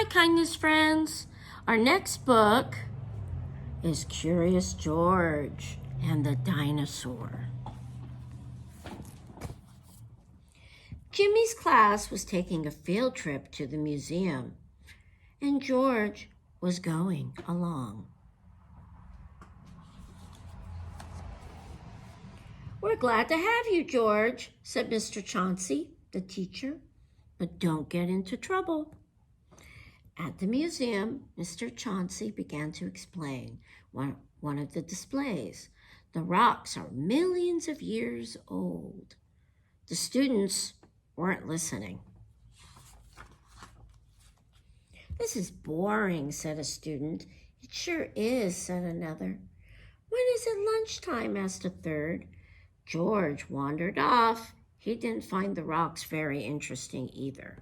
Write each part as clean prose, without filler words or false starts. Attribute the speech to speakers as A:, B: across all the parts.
A: Hi, kindness friends. Our next book is Curious George and the Dinosaur. Jimmy's class was taking a field trip to the museum, and George was going along. "We're glad to have you, George," said Mr. Chauncey, the teacher, "but don't get into trouble." At the museum, Mr. Chauncey began to explain one of the displays. The rocks are millions of years old. The students weren't listening. "This is boring," said a student. "It sure is," said another. "When is it lunchtime?" asked a third. George wandered off. He didn't find the rocks very interesting either.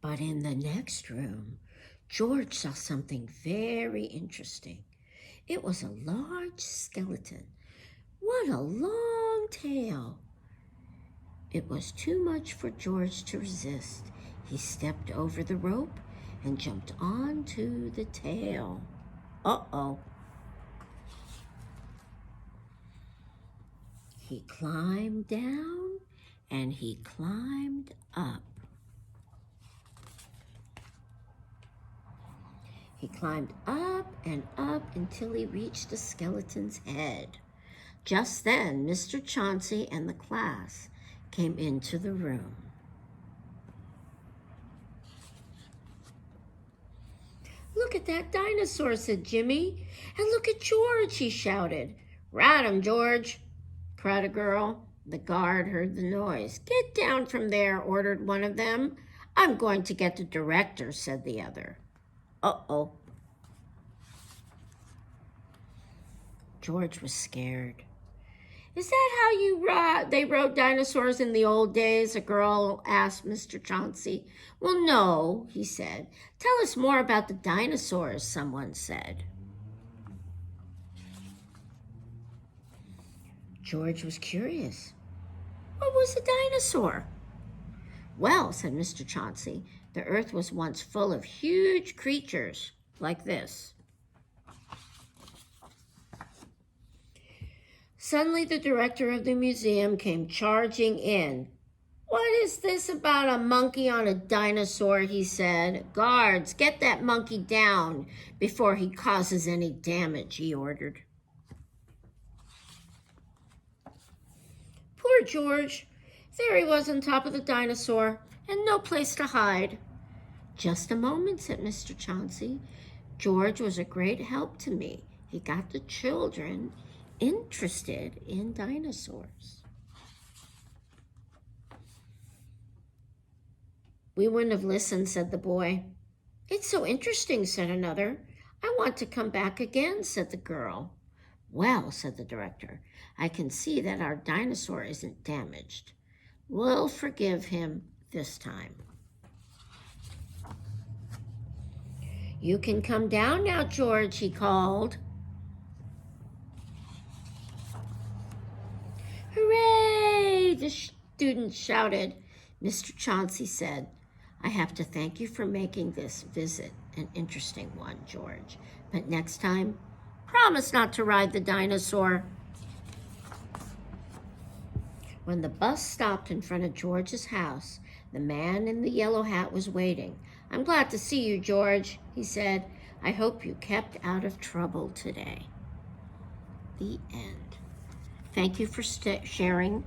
A: But in the next room, George saw something very interesting. It was a large skeleton. What a long tail! It was too much for George to resist. He stepped over the rope and jumped onto the tail. Uh-oh. He climbed down and he climbed up. He climbed up and up until he reached the skeleton's head. Just then, Mr. Chauncey and the class came into the room. "Look at that dinosaur," said Jimmy. "And look at George," he shouted. "Rat him, George," cried a girl. The guard heard the noise. "Get down from there," ordered one of them. "I'm going to get the director," said the other. Uh-oh. George was scared. "Is that how they rode dinosaurs in the old days?" a girl asked Mr. Chauncey. "Well, no," he said. "Tell us more about the dinosaurs," someone said. George was curious. What was a dinosaur? "Well," said Mr. Chauncey, "the earth was once full of huge creatures like this." Suddenly, the director of the museum came charging in. "What is this about a monkey on a dinosaur?" he said. "Guards, get that monkey down before he causes any damage," he ordered. Poor George. There he was on top of the dinosaur, and no place to hide. "Just a moment," said Mr. Chauncey. "George was a great help to me. He got the children interested in dinosaurs." "We wouldn't have listened," said the boy. "It's so interesting," said another. "I want to come back again," said the girl. "Well," said the director, "I can see that our dinosaur isn't damaged. We'll forgive him this time." "You can come down now, George," he called. "Hooray!" the students shouted. Mr. Chauncey said, "I have to thank you for making this visit an interesting one, George. But next time, promise not to ride the dinosaur." When the bus stopped in front of George's house, the man in the yellow hat was waiting. "I'm glad to see you, George," he said. "I hope you kept out of trouble today." The end. Thank you for sharing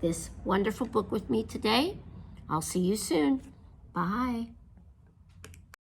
A: this wonderful book with me today. I'll see you soon. Bye.